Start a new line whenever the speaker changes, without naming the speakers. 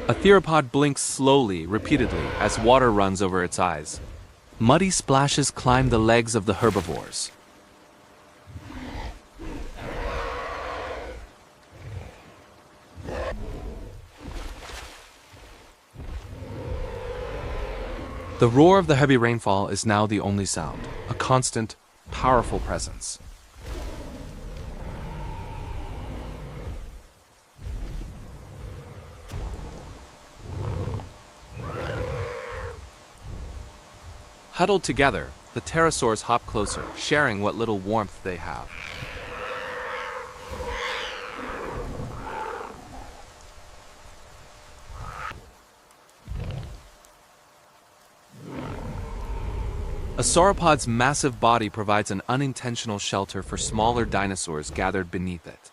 A theropod blinks slowly, repeatedly, as water runs over its eyes. Muddy splashes climb the legs of the herbivores. The roar of the heavy rainfall is now the only sound, a constant, powerful presence. Huddled together, the pterosaurs hop closer, sharing what little warmth they have. A sauropod's massive body provides an unintentional shelter for smaller dinosaurs gathered beneath it.